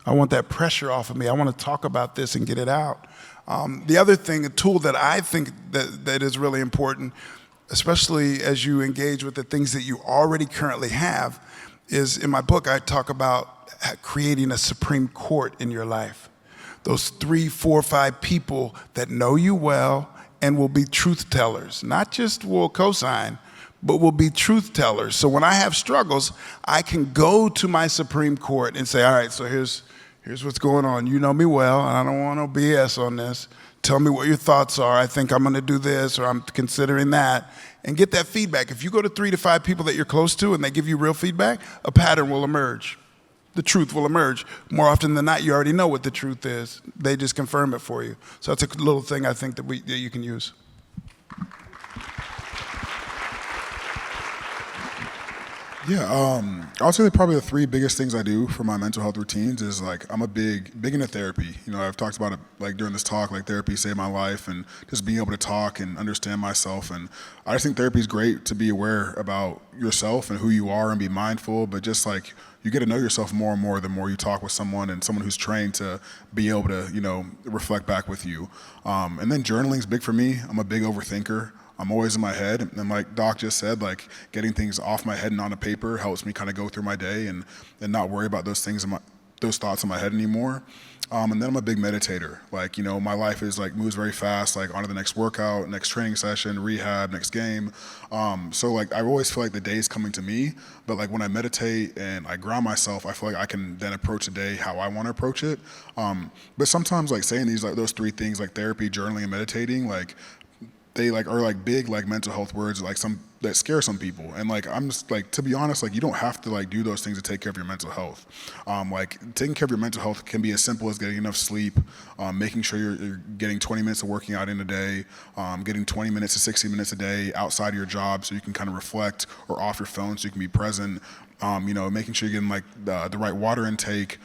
I want that pressure off of me. I want to talk about this and get it out. The other thing, a tool that I think that is really important, especially as you engage with the things that you already currently have, is in my book I talk about creating a Supreme Court in your life. Those 3, 4, 5 people that know you well and will be truth tellers, not just will co-sign, but will be truth tellers. So when I have struggles, I can go to my Supreme Court and say, all right, so here's what's going on. You know me well, and I don't want no BS on this. Tell me what your thoughts are. I think I'm going to do this, or I'm considering that, and get that feedback. If you go to 3 to 5 people that you're close to and they give you real feedback, a pattern will emerge. The truth will emerge. More often than not, you already know what the truth is. They just confirm it for you. So that's a little thing I think that you can use. Yeah, I would say that probably the three biggest things I do for my mental health routines is like I'm a big into therapy. You know, I've talked about it like during this talk, like therapy saved my life, and just being able to talk and understand myself. And I just think therapy is great to be aware about yourself and who you are and be mindful. But just like you get to know yourself more and more the more you talk with someone and someone who's trained to be able to, you know, reflect back with you. And then journaling is big for me. I'm a big overthinker. I'm always in my head, and like Doc just said, like getting things off my head and onto paper helps me kind of go through my day and not worry about those things those thoughts in my head anymore. And then I'm a big meditator. Like, you know, my life is like moves very fast, like on to the next workout, next training session, rehab, next game. So like I always feel like the day is coming to me, but like when I meditate and I ground myself, I feel like I can then approach the day how I want to approach it. But sometimes like saying these like those three things like therapy, journaling, and meditating, like they like are like big like mental health words like some that scare some people, and like I'm just like, to be honest, like you don't have to like do those things to take care of your mental health. Like taking care of your mental health can be as simple as getting enough sleep, making sure you're getting 20 minutes of working out in a day, getting 20 minutes to 60 minutes a day outside of your job so you can kind of reflect, or off your phone so you can be present. You know, making sure you're getting like the right water intake,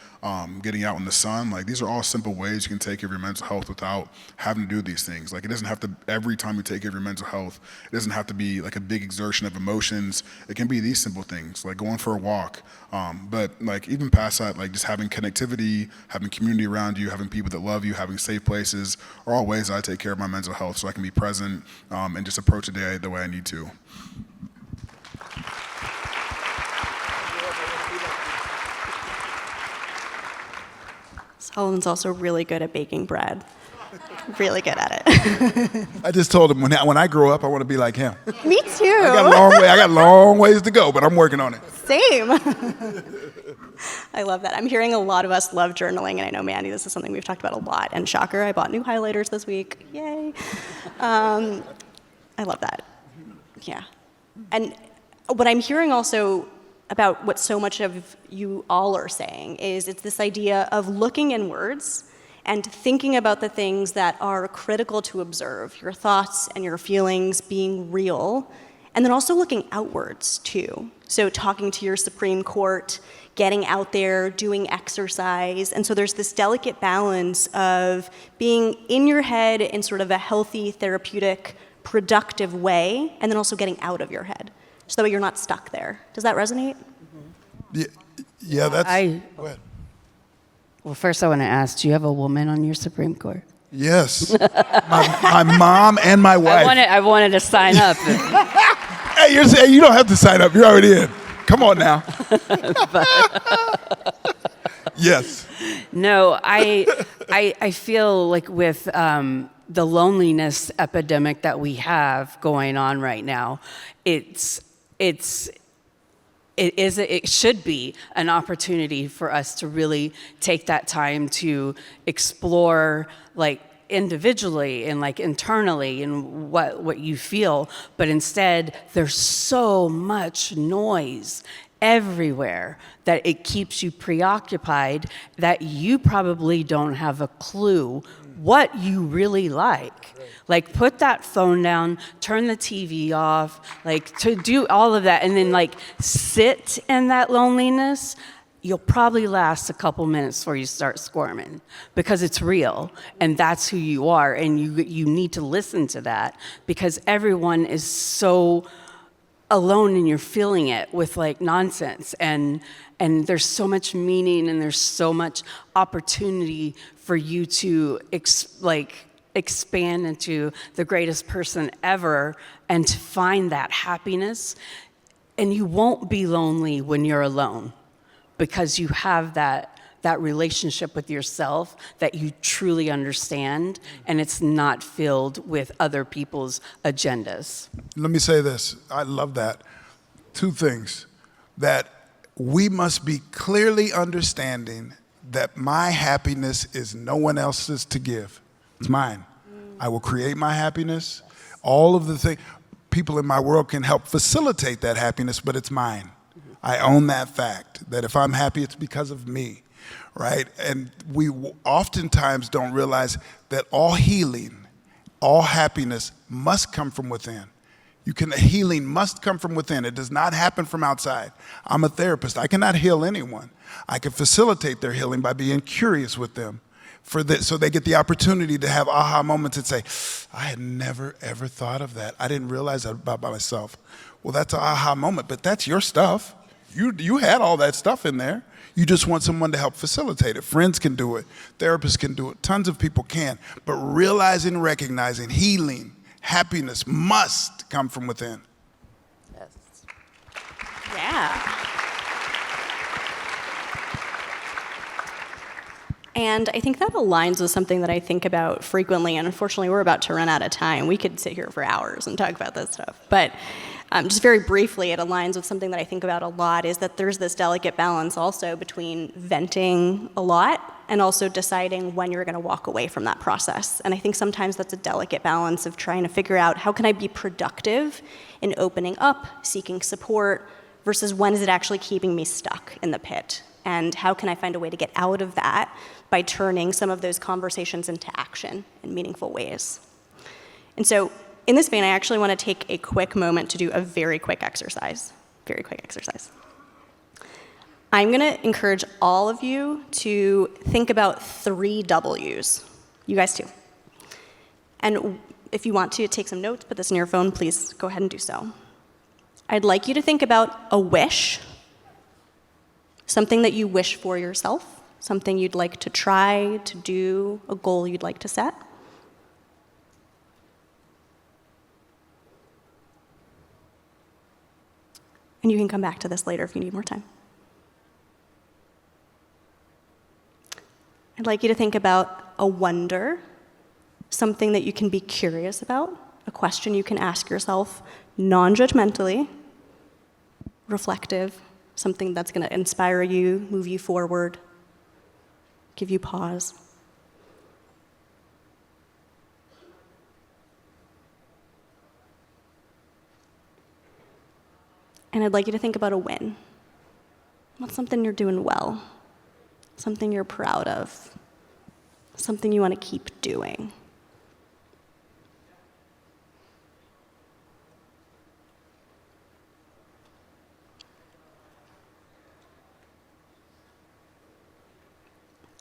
getting out in the sun. Like these are all simple ways you can take care of your mental health without having to do these things. Like it doesn't have to, every time you take care of your mental health, it doesn't have to be like a big exertion of emotions. It can be these simple things, like going for a walk. But like even past that, like just having connectivity, having community around you, having people that love you, having safe places are all ways I take care of my mental health so I can be present and just approach the day the way I need to. Solomon's also really good at baking bread. Really good at it. I just told him when I grow up, I want to be like him. Me too. I got long ways to go, but I'm working on it. Same. I love that. I'm hearing a lot of us love journaling, and I know, Mandy, this is something we've talked about a lot. And shocker, I bought new highlighters this week. Yay. I love that. Yeah. And what I'm hearing also about what so much of you all are saying is it's this idea of looking inwards and thinking about the things that are critical to observe, your thoughts and your feelings being real, and then also looking outwards too. So talking to your Supreme Court, getting out there, doing exercise. And so there's this delicate balance of being in your head in sort of a healthy, therapeutic, productive way, and then also getting out of your head, so that way you're not stuck there. Does that resonate? Yeah, that's... Go ahead. Well, first I want to ask, do you have a woman on your Supreme Court? Yes. my mom and my wife. I wanted to sign up. Hey, you're saying you don't have to sign up. You're already in. Come on now. Yes. No, I feel like with the loneliness epidemic that we have going on right now, it should be an opportunity for us to really take that time to explore, like individually and like internally and what you feel. But instead, there's so much noise everywhere that it keeps you preoccupied that you probably don't have a clue what you really like. Like put that phone down, turn the TV off, like to do all of that and then like sit in that loneliness. You'll probably last a couple minutes before you start squirming because it's real and that's who you are, and you need to listen to that because everyone is so alone and you're feeling it with like nonsense and there's so much meaning and there's so much opportunity for you to expand into the greatest person ever and to find that happiness. And you won't be lonely when you're alone because you have that relationship with yourself that you truly understand, and it's not filled with other people's agendas. Let me say this. I love that. Two things. That we must be clearly understanding that my happiness is no one else's to give. It's mine. I will create my happiness. All of the things, people in my world can help facilitate that happiness, but it's mine. I own that fact, that if I'm happy, it's because of me, right? And we oftentimes don't realize that all healing, all happiness must come from within. Healing must come from within. It does not happen from outside. I'm a therapist. I cannot heal anyone. I can facilitate their healing by being curious with them, so they get the opportunity to have aha moments and say, I had never, ever thought of that. I didn't realize that about myself. Well, that's an aha moment, but that's your stuff. You had all that stuff in there. You just want someone to help facilitate it. Friends can do it. Therapists can do it. Tons of people can. But realizing, recognizing, healing, happiness must come from within. Yes. Yeah. And I think that aligns with something that I think about frequently, and unfortunately we're about to run out of time. We could sit here for hours and talk about this stuff. But just very briefly, it aligns with something that I think about a lot, is that there's this delicate balance also between venting a lot and also deciding when you're going to walk away from that process. And I think sometimes that's a delicate balance of trying to figure out how can I be productive in opening up, seeking support, versus when is it actually keeping me stuck in the pit? And how can I find a way to get out of that by turning some of those conversations into action in meaningful ways? And so in this vein, I actually want to take a quick moment to do a very quick exercise. Very quick exercise. I'm going to encourage all of you to think about 3 W's. You guys too. And if you want to take some notes, put this in your phone, please go ahead and do so. I'd like you to think about a wish, something that you wish for yourself, something you'd like to try to do, a goal you'd like to set. And you can come back to this later if you need more time. I'd like you to think about a wonder, something that you can be curious about, a question you can ask yourself non-judgmentally, reflective, something that's going to inspire you, move you forward, give you pause. And I'd like you to think about a win. What's something you're doing well? Something you're proud of? Something you want to keep doing?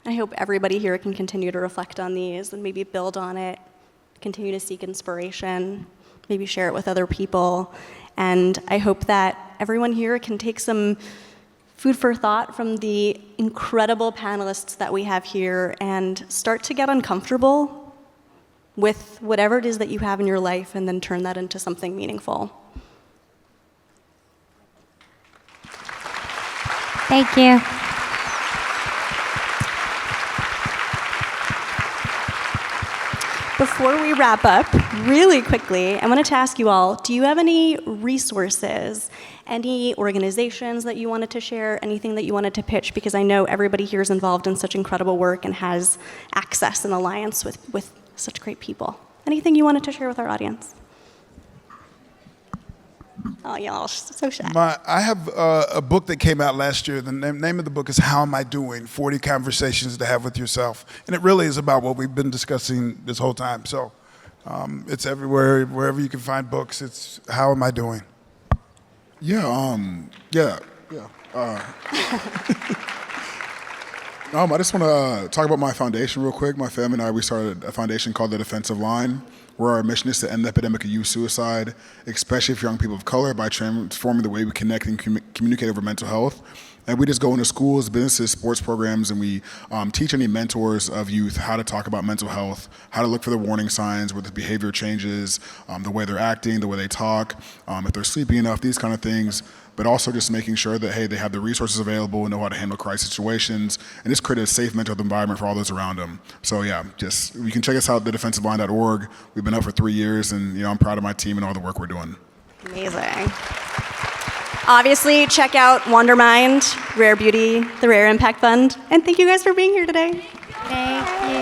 I hope everybody here can continue to reflect on these and maybe build on it, continue to seek inspiration, maybe share it with other people. And I hope that everyone here can take some food for thought from the incredible panelists that we have here and start to get uncomfortable with whatever it is that you have in your life and then turn that into something meaningful. Thank you. Before we wrap up, really quickly, I wanted to ask you all, do you have any resources, any organizations that you wanted to share, anything that you wanted to pitch? Because I know everybody here is involved in such incredible work and has access and alliance with such great people. Anything you wanted to share with our audience? Oh, y'all, so shy. I have a book that came out last year. The name of the book is How Am I Doing? 40 Conversations to Have with Yourself. And it really is about what we've been discussing this whole time. So it's everywhere, wherever you can find books. It's How Am I Doing? I just want to talk about my foundation real quick. My family and I, we started a foundation called The Defensive Line, where our mission is to end the epidemic of youth suicide, especially for young people of color, by transforming the way we connect and communicate over mental health. And we just go into schools, businesses, sports programs, and we teach any mentors of youth how to talk about mental health, how to look for the warning signs where the behavior changes, the way they're acting, the way they talk, if they're sleeping enough, these kind of things. But also just making sure that, hey, they have the resources available and know how to handle crisis situations, and just create a safe mental health environment for all those around them. So yeah, just you can check us out at thedefensiveline.org. We've been up for 3 years, and I'm proud of my team and all the work we're doing. Amazing. Obviously, check out Wondermind, Rare Beauty, the Rare Impact Fund, and thank you guys for being here today. Thank you.